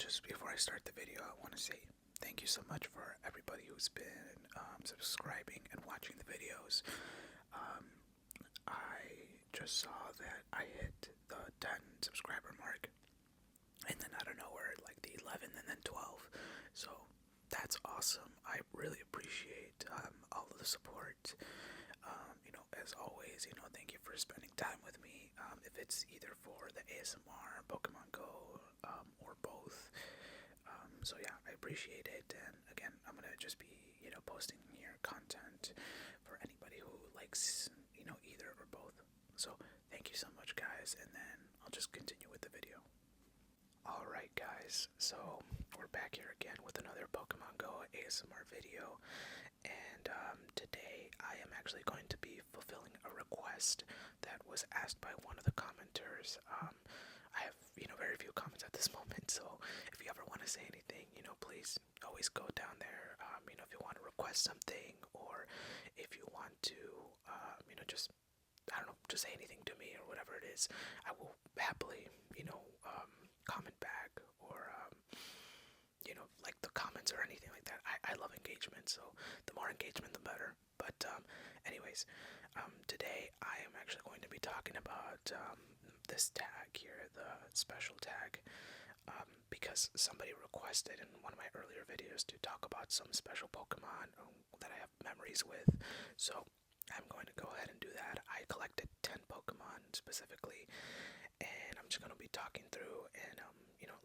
just before I start the video, I want to say thank you so much for everybody who's been subscribing and watching the videos. I just saw that I hit the 10 subscriber mark, and then out of nowhere, like the 11 and then 12. So that's awesome. I really appreciate all of the support. As always, thank you for spending time with me. If it's either for the ASMR, Pokemon Go, or both. So yeah, I appreciate it. And again, I'm gonna just be, posting here content for anybody who likes, either or both. So thank you so much, guys. And then I'll just continue with the video. Alright, guys. So we're back here again with another Pokemon Go ASMR video. And today I am actually going to be fulfilling a request that was asked by one of the commenters. I have, very few comments at this moment, so if you ever want to say anything, please always go down there. If you want to request something, or if you want to, just, I don't know, just say anything to me or whatever it is, I will happily, comment back, or, like the comments or anything like that. I love engagement, so the more engagement, the better. But, anyways, today I am actually going to be talking about, this tag here, the special tag, because somebody requested in one of my earlier videos to talk about some special Pokemon that I have memories with. So I'm going to go ahead and do that. I collected 10 Pokemon specifically, and I'm just going to be talking through and,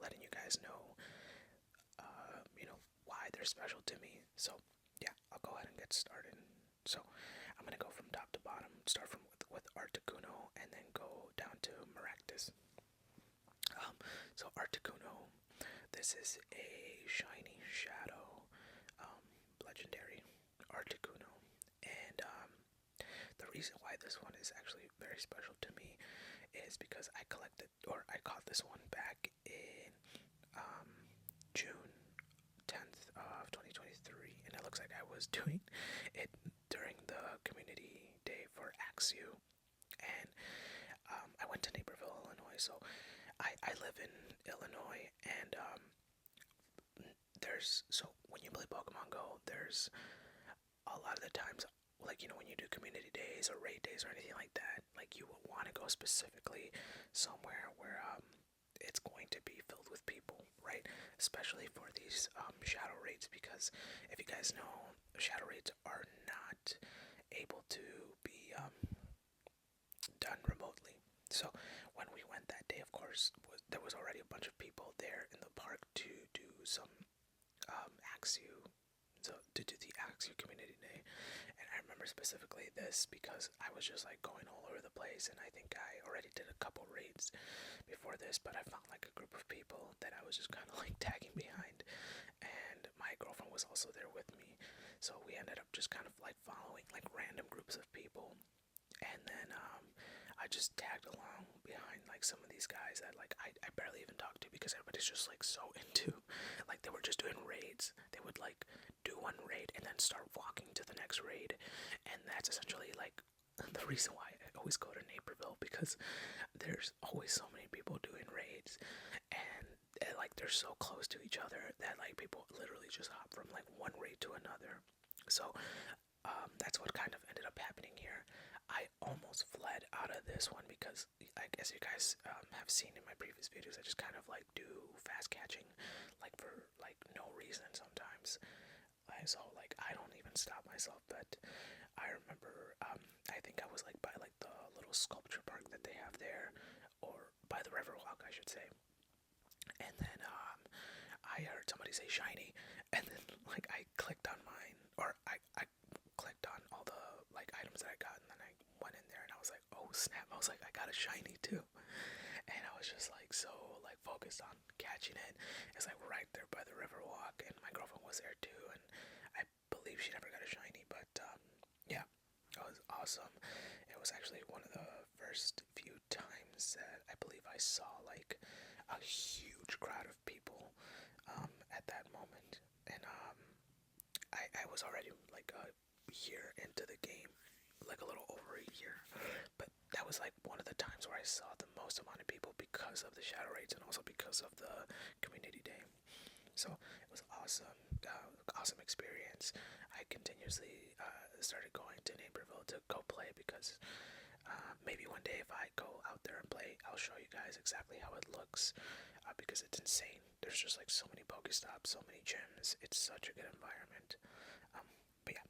letting you guys know, why they're special to me. So yeah, I'll go ahead and get started. So I'm going to go from top to bottom, start from with Articuno, and then go down to Maractus. So Articuno, this is a shiny shadow, legendary Articuno, and the reason why this one is actually very special to me is because I caught this one back in June 10th of 2023, and it looks like I was doing it during the community day for Axew, and I went to Naperville, Illinois. So I live in Illinois, and so when you play Pokemon Go, there's a lot of the times, like, when you do community days or raid days or anything like that, like, you will want to go specifically somewhere where it's going to be filled with people, right? Especially for these shadow raids, because if you guys know, shadow raids are not able to be done remotely. So when we went that day, of course, there was already a bunch of people there in the park to do some Axew, so to do the Axew Community Day. And I remember specifically this because I was just like going all over the place, and I think I already did a couple raids before this, but I found like a group of people that I was just kind of like tagging behind, and my girlfriend was also there with me, so we ended up just kind of like following like random groups of people. And then I just tagged along behind like some of these guys that like I barely even talked to, because everybody's just like so into, like, they were just doing raids. They would like do one raid and then start walking to the next raid, and that's essentially like the reason why I always go to Naperville, because there's always so many people doing raids, and like they're so close to each other that like people literally just hop from like one raid to another. So that's what kind of ended up happening here. I almost fled out of this one because, I guess you guys have seen in my previous videos, I just kind of like do fast catching, like for like no reason sometimes. So like I don't even stop myself. But I remember I think I was like by like the little sculpture park that they have there, or by the Riverwalk, I should say. And then I heard somebody say shiny, and then like I clicked on mine, or I clicked on all the like items that I got, and then I went in there and I was like, oh snap, I was like, I got a shiny too. And I was just like so like focused on catching it. It's like right there by the Riverwalk, and my girlfriend was there too, and I believe she never got a shiny. But yeah, it was awesome. It was actually one of the first few times that I believe I saw like a huge crowd of people at that moment. And I was already like a year into the game, like a little over a year, but that was like one of the times where I saw the most amount of people because of the shadow raids and also because of the community day. So it was awesome, awesome experience. I continuously started going to Naperville to go play because maybe one day if I go out there and play, I'll show you guys exactly how it looks because it's insane. There's just like so many Pokestops, so many gyms. It's such a good environment. But yeah,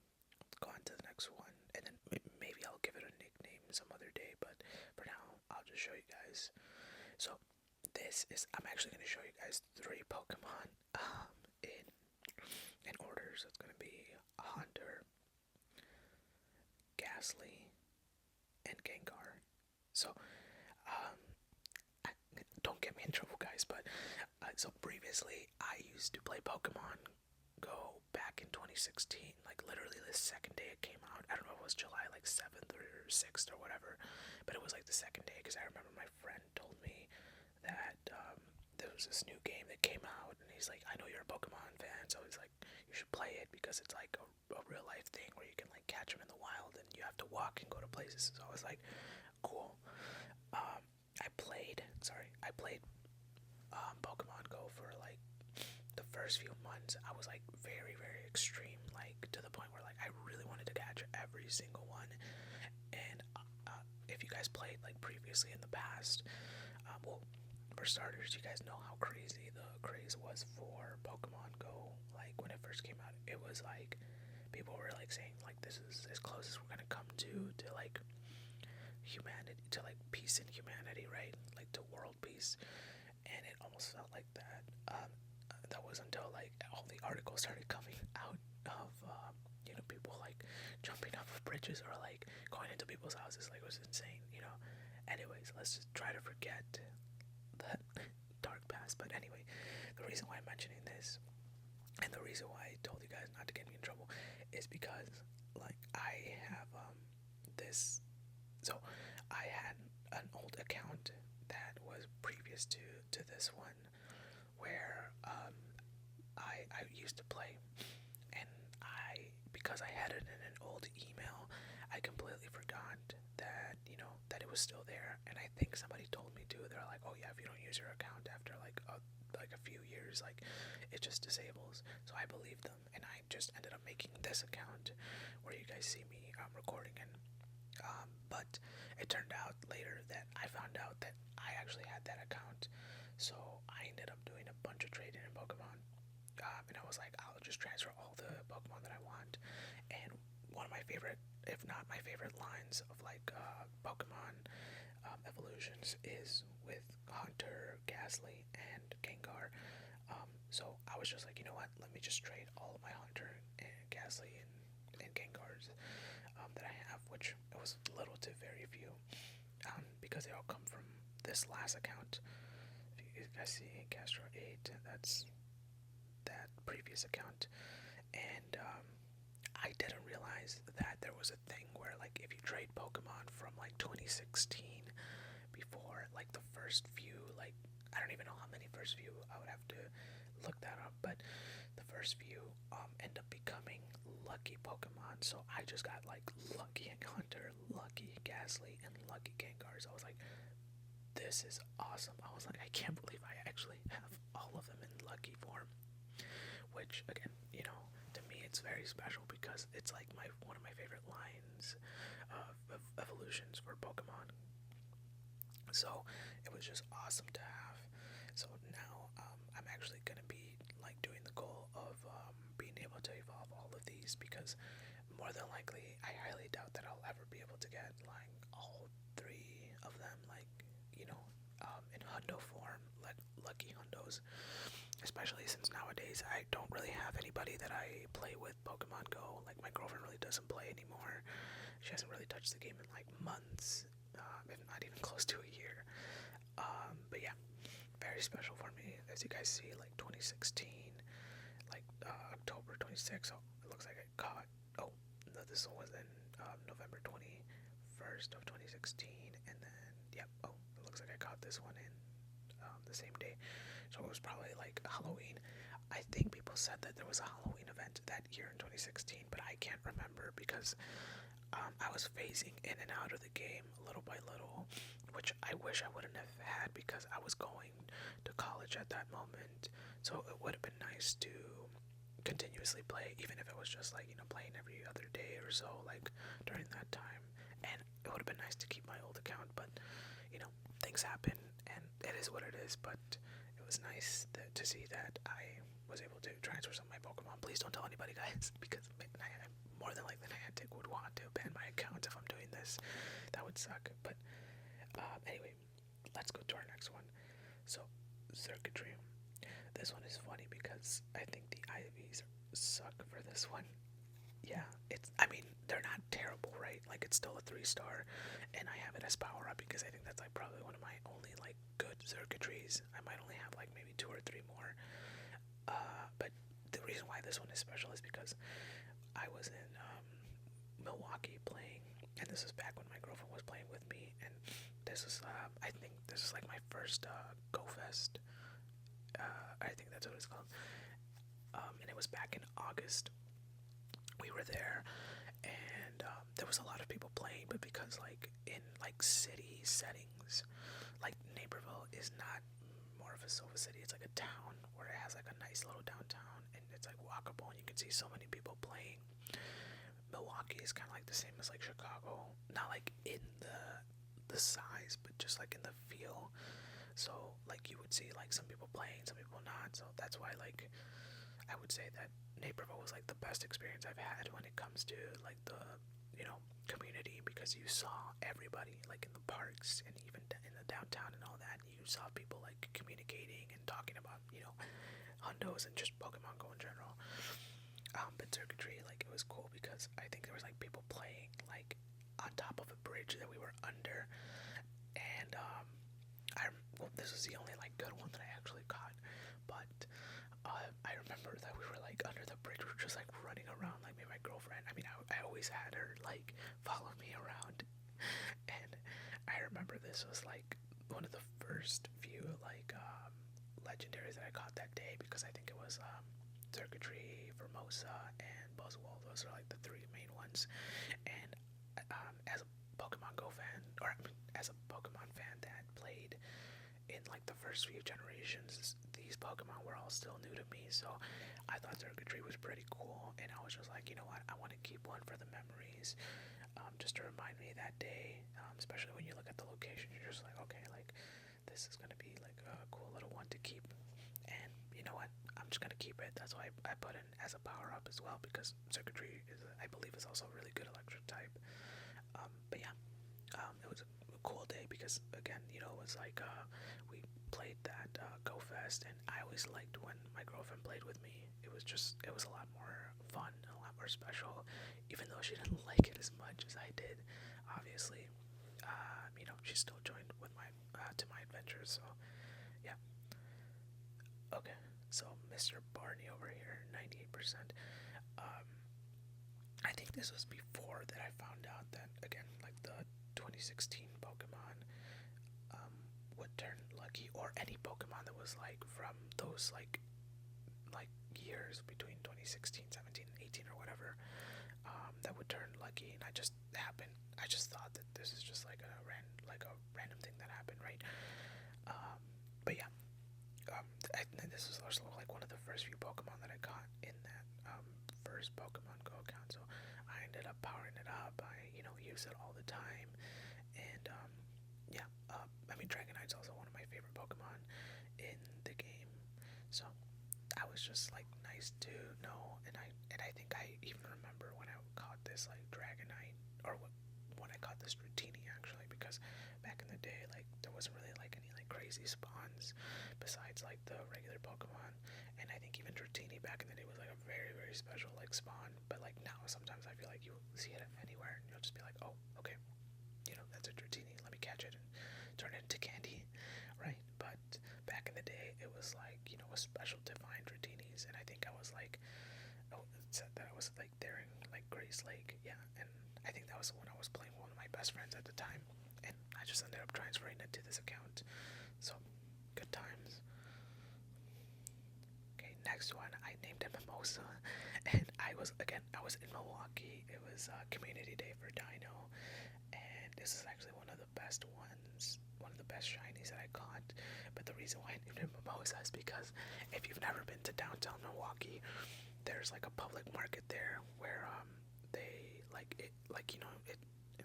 go on to the next one, and then maybe I'll give it a nickname some other day. But for now, I'll just show you guys. So I'm actually going to show you guys 3 Pokemon in order. So it's going to be Hunter, Gastly, and Gengar. So don't get me in trouble, guys, but so previously I used to play Pokemon Go back in 2016, like literally the second day it came out. I don't know if it was July like 7th or 6th or whatever, but it was like the second day because I remember my friend told me that there was this new game that came out, and he's like, I know you're a Pokemon fan, so he's like, you should play it because it's like a real life thing where you can like catch them in the wild and you have to walk and go to places. So I was like, cool. I played Pokemon Go for like the first few months. I was like very, very extreme, like to the point where like I really wanted to catch every single one. And if you guys played like previously in the past, well, for starters, you guys know how crazy the craze was for Pokemon Go. Like when it first came out, it was like people were like saying like this is as close as we're gonna come to like humanity, to like peace and humanity, right? Like to world peace. And it almost felt like that. That was until like all the articles started coming out of people like jumping off of bridges or like going into people's houses. Like it was insane, Anyways, let's just try to forget that dark past. But anyway, the reason why I'm mentioning this and the reason why I told you guys not to get me in trouble is because like I have this. So I had an old account that was previous to this one where I used to play, and because I had it in an old email, I completely forgot that that it was still there. And I think somebody told me too. They're like, oh yeah, if you don't use your account after like a few years, like it just disables. So I believed them, and I just ended up making this account where you guys see me recording in. But it turned out later that I found out that I actually had that account. So I ended up doing a bunch of trading in Pokemon. And I was like, I'll just transfer all the Pokemon that I want. And one of my favorite, if not my favorite lines of like Pokemon evolutions is with Hunter, Gastly, and Gengar. So I was just like, you know what? Let me just trade all of my Hunter and Gastly and Gengars that I have, which it was little to very few, because they all come from this last account. If you guys see Castro 8, that's that previous account. And I didn't realize that there was a thing where like if you trade Pokemon from like 2016 before, like the first few, like I don't even know how many first few, I would have to look that up, but the first few end up becoming lucky Pokemon. So I just got like lucky Hunter, lucky Gastly, and lucky Gengars. I was like, this is awesome. I was like, I can't believe I actually have all of them in lucky form. Which again, to me it's very special because it's like one of my favorite lines of evolutions for Pokemon. So it was just awesome to have. So now I'm actually gonna be like doing the goal of being able to evolve all of these, because more than likely I highly doubt that I'll ever be able to get like all 3 of them, like in Hundo form, like lucky Hundos. Especially since nowadays I don't really have anybody that I play with Pokemon Go. Like my girlfriend really doesn't play anymore. She hasn't really touched the game in like months, if not even close to a year. But yeah, very special for me. As you guys see, like 2016, like October 26th. So it looks like I caught. Oh, no, this one was in November 21st of 2016, and then yep. Oh, it looks like I caught this one in the same day. So it was probably like Halloween. I think people said that there was a Halloween event that year in 2016, but I can't remember because I was phasing in and out of the game little by little, which I wish I wouldn't have had because I was going to college at that moment. So it would have been nice to continuously play, even if it was just like, playing every other day or so, like during that time. And it would have been nice to keep my old account, but things happen and it is what it is. But it was nice to see that I was able to transfer some of my Pokemon. Please don't tell anybody, guys, because more than likely Niantic would want to ban my account if I'm doing this. That would suck. But anyway, let's go to our next one. So, Xurkitree. This one is funny because I think the IVs suck for this one. Yeah, they're not terrible, right? Like, it's still a 3-star, and I have it as power up because I think that's like probably one of my only like good Xurkitrees. I might only have like maybe 2 or 3 more. But the reason why this one is special is because I was in Milwaukee playing, and this was back when my girlfriend was playing with me, and this was I think this is like my first Go Fest. I think that's what it's called. And it was back in August. We were there, and there was a lot of people playing, but because like in like city settings, like Naperville is not more of a sofa city, it's like a town where it has like a nice little downtown, and it's like walkable, and you can see so many people playing. Milwaukee is kind of like the same as like Chicago, not like in the size, but just like in the feel. So like you would see like some people playing, some people not. So that's why like I would say that Naperville was like the best experience I've had when it comes to like the community, because you saw everybody like in the parks and even in the downtown and all that. You saw people like communicating and talking about hundos and just Pokemon Go in general. But Xurkitree, like, it was cool because I think there was like people playing like on top of a bridge that we were under, and this was the only like good one that I actually caught. But I remember that we were like under the bridge, we were just like running around, like me and my girlfriend. I always had her like follow me around, and I remember this was like one of the first few like legendaries that I caught that day, because I think it was Xurkitree, Mimosa, and Buzzwole. Those are like the 3 main ones. And as a Pokemon Go fan, or as a Pokemon fan that played in like the first few generations, these Pokemon were all still new to me, so I thought Xurkitree was pretty cool, and I was just like, you know what, I want to keep one for the memories, just to remind me that day, especially when you look at the location, you're just like, okay, like, this is going to be like a cool little one to keep, and you know what, I'm just going to keep it. That's why I put in as a power-up as well, because Xurkitree, I believe, is also a really good electric type. But yeah, it was a cool day because, again, it was like we played that Go Fest, and I always liked when my girlfriend played with me. It was a lot more fun and a lot more special, even though she didn't like it as much as I did. Obviously, she still joined with my to my adventures. So yeah. Okay, so Mr. Barney over here, 98%. I think this was before that I found out that, again, like the 2016 Pokemon would turn lucky, or any Pokemon that was like from those like years between 2016, 17, and 18 or whatever, that would turn lucky, and I just thought that this is just like a random thing that happened, right? But yeah, this was also like one of the first few Pokemon that I caught in that first Pokemon Go account, so I ended up powering it up. I use it all the time, and yeah, Dragonite's also one of my favorite Pokemon in the game, so I was just like nice to know, and I think I even remember when I caught this like Dragonite, or when I caught this Dratini, actually, because back in the day, like, there wasn't really like any like crazy spawns besides like the regular Pokemon, and I think even Dratini back in the day was like a very, very special like spawn. But like now, sometimes I feel like you see it anywhere, and you'll just be like, oh, okay, that's a Dratini, let me catch it and turn it into candy, right? But back in the day, it was like, a special to find Dratinis, and I think I was like, oh, it said that I was like there in like Grace Lake, yeah, and I think that was when I was playing with one of my best friends at the time, and I just ended up transferring it to this account, so good times. Okay, next one, I named it Mimosa, and I was in Milwaukee. It was community day for Dino, and this is actually one of the best ones one of the best shinies that I caught. But the reason why I named it Mimosa is because if you've never been to downtown Milwaukee, there's like a public market there where they like it, like it,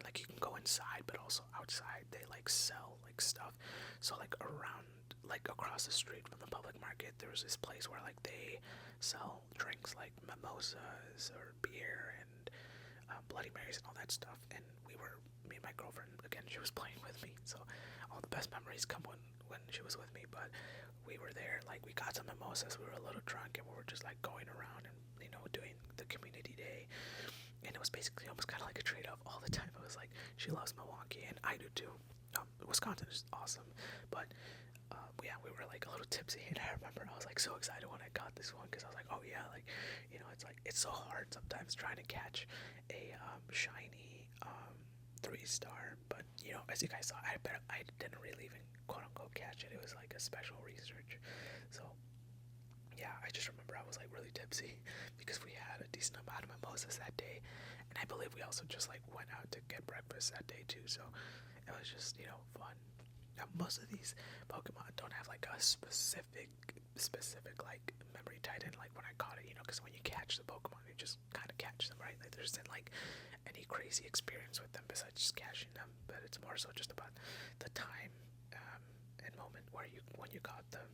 like you can go inside, but also outside they like sell like stuff. So like around, like across the street from the public market, there was this place where like they sell drinks like mimosas or beer and Bloody Marys and all that stuff. And me and my girlfriend, again, she was playing with me, so all the best memories come when she was with me. But we were there, like we got some mimosas, we were a little drunk, and we were just like going around and doing the community day. And it was basically almost kind of like a trade-off all the time. It was like, she loves Milwaukee and I do too. Wisconsin is awesome, but yeah, we were like a little tipsy, and I remember I was like so excited when I got this one, because I was like, oh yeah, like it's like, it's so hard sometimes trying to catch a shiny 3-star. But as you guys saw, I didn't really even quote unquote catch it. It was like a special research. So yeah, I just remember I was like really tipsy because we had a decent amount of mimosas that day, and I believe we also just like went out to get breakfast that day too. So it was just fun. Now, most of these Pokemon don't have like a specific like memory tied in, like when I caught it, because when you catch the Pokemon, you just kind of catch them, right? Like there isn't like any crazy experience with them besides just catching them, but it's more so just about the time and moment when you caught them.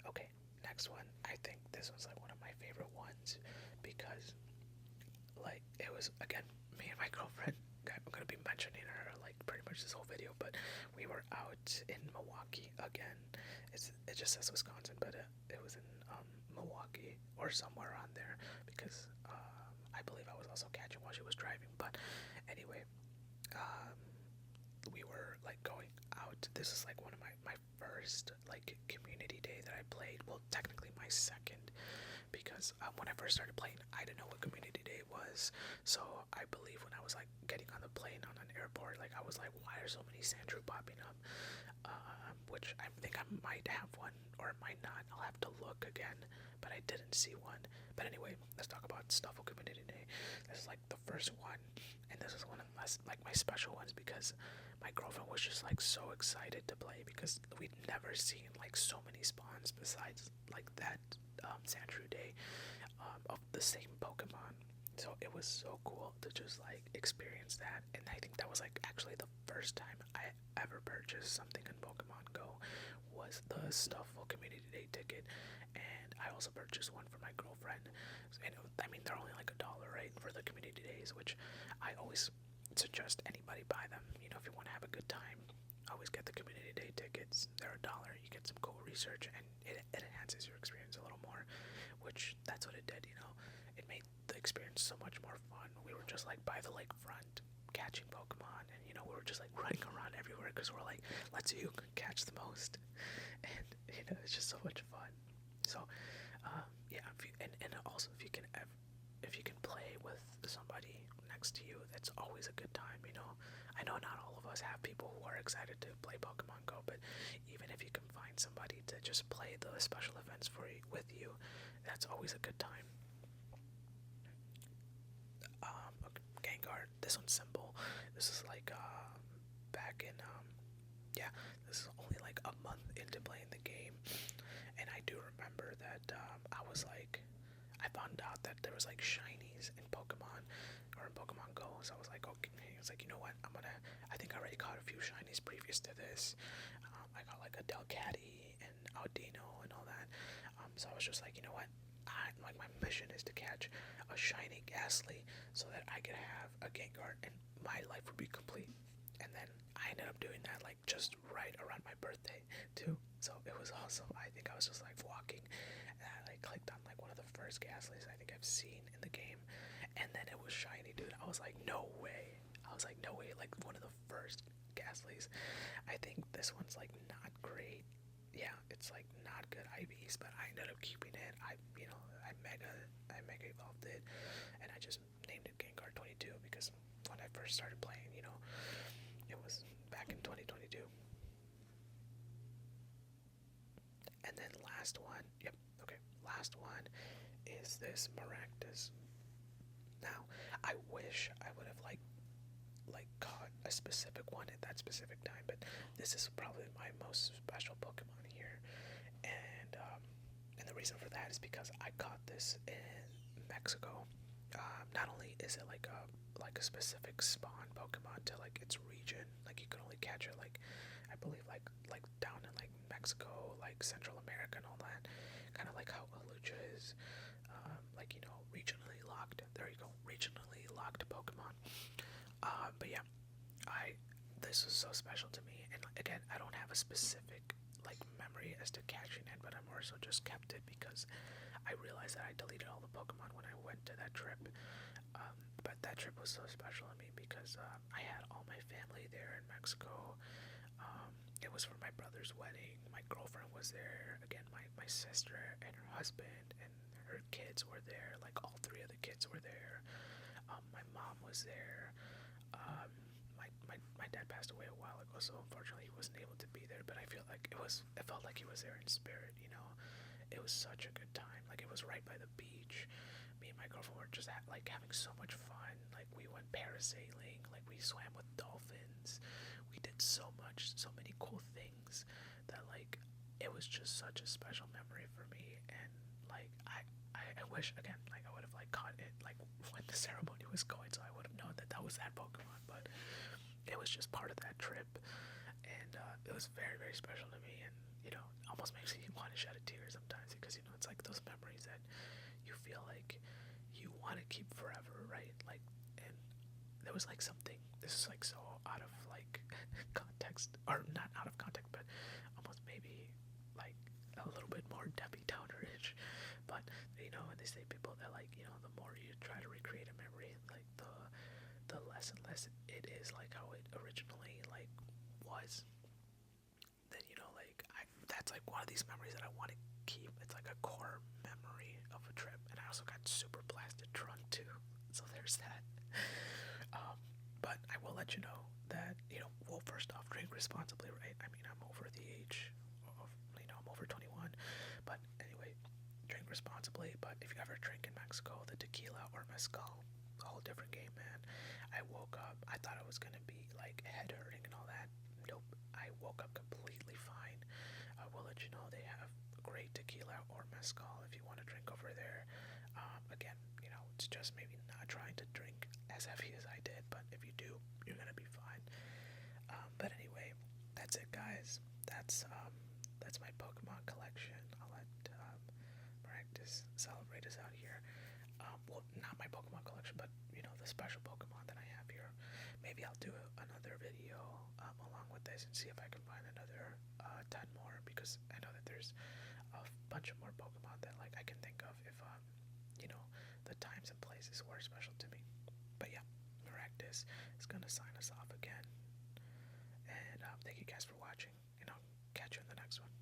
Okay, next one. I think this one's like one of my favorite ones because like it was, again, me and my girlfriend. I'm gonna be mentioning her like pretty much this whole video, but we were out in Milwaukee again. It just says Wisconsin, but it was in Milwaukee or somewhere around there, because I believe I was also catching while she was driving. But anyway, we were like going out. This is like one of my first like community day that I played. Well, technically my second, because when I first started playing, I didn't know what community day was. So I believe when I was like getting on the plane on an airport, like I was like, why are so many Sandrew popping up? Which I think I might have one or might not. I'll have to look again, but I didn't see one. But anyway, let's talk about Stufful Community Day. This is like the first one, and this is one of my special ones, because my girlfriend was just like so excited to play, because we'd never seen like so many spawns besides like that Sandrew Day of the same Pokemon. So it was so cool to just like experience that. And I think that was like actually the first time I ever purchased something in Pokemon Go, was the Stufful Community Day ticket. And I also purchased one for my girlfriend. And I mean, they're only like $1, right, for the community days, which I always suggest anybody buy them. If you want to have a good time, always get the community day tickets. They're $1. You get some cool research, and it enhances your experience a little more, which that's what it did. It made the experience so much more fun. We were just like by the lakefront catching Pokemon, and we were just like running around everywhere, because we're like, let's see who can catch the most. And it's just so much fun. So yeah, and also if you can play with somebody next to you, that's always a good time. I know not all of us have people who are excited to play Pokemon Go, but even if you can find somebody to just play the special events with you, that's always a good time. Gengar, this one's simple. This is like back in yeah, this is only like a month into playing the game, and I do remember that I was like, I found out that there was like shinies in Pokemon, or in Pokemon Go. So I was like, okay, it's like, what, I think I already caught a few shinies previous to this. I got like a Delcatty and Audino and all that. So I was just like, what, like my mission is to catch a shiny Gastly so that I could have a Gengar and my life would be complete. And then I ended up doing that like just right around my birthday too. So it was awesome. I think I was just like walking, and I like clicked on like one of the first Gastlys I think I've seen in the game, and then it was shiny, dude. I was like, no way. Like one of the first Gastlys. I think this one's like not great. Yeah, it's like not good IVs, but I ended up keeping it. I mega evolved it, and I just named it Gengar 22, because when I first started playing, it was back in 2022. And then last one is this Maractus. Now, I wish I would have like like caught a specific one at that specific time, but this is probably my most special Pokemon here, and the reason for that is because I caught this in Mexico. Not only is it like a specific spawn Pokemon to like its region, like you can only catch it like I believe like down in like Mexico, like Central America and all that, kind of like how Alucha is, like you know regionally locked. There you go, regionally locked Pokemon. But yeah, this was so special to me, and again, I don't have a specific like memory as to catching it, but I more so just kept it because I realized that I deleted all the Pokemon when I went to that trip. But that trip was so special to me because I had all my family there in Mexico. It was for my brother's wedding. My girlfriend was there. Again, my sister and her husband and her kids were there. Like all three of the kids were there. My mom was there. My dad passed away a while ago, so unfortunately he wasn't able to be there. But I feel like it felt like he was there in spirit. You know, it was such a good time. Like it was right by the beach. Me and my girlfriend were just having so much fun. Like we went parasailing. Like we swam with dolphins. We did so many cool things that like it was just such a special memory for me. And like I wish again like I would have like caught it like when the ceremony was going, so I would have known that that was that Pokemon. But it was just part of that trip, and it was very very special to me. And you know, almost makes you want to shed a tear sometimes because you know it's like those memories that you feel like you want to keep forever, right? Like, and there was like something. This is like so out of like context, or not out of context, but almost maybe like a little bit more Debbie Downer-ish. But you know, and they say people that like you know the more you try to recreate a memory, like the less and less it is like how it originally like was. Then you know like that's like one of these memories that I want to keep. It's like a core memory of a trip, and I also got super blasted drunk too. So there's that. But I will let you know that you know. Well, first off, drink responsibly, right? I mean, I'm over the age of you know I'm over 21. But anyway, drink responsibly. But if you ever drink in Mexico, the tequila or mezcal, a whole different game, man. I woke up. I thought I was gonna be like head hurting and all that. Nope. I woke up completely fine. I will let you know they have great tequila or mezcal if you want to drink over there. Again, you know, it's just maybe not trying to drink as heavy as I did, but if you do, you're gonna be fine. But anyway, that's it, guys. That's my Pokemon collection. I'll let Maractus celebrate us out here. Well, not my Pokemon collection, but you know the special Pokemon that I have here. Maybe I'll do another video along with this and see if I can find another 10 more because I know that there's a bunch of more Pokemon that like I can think of if you know the times and places were special to me. But yeah, Maractus is gonna sign us off again, and thank you guys for watching, and I'll catch you in the next one.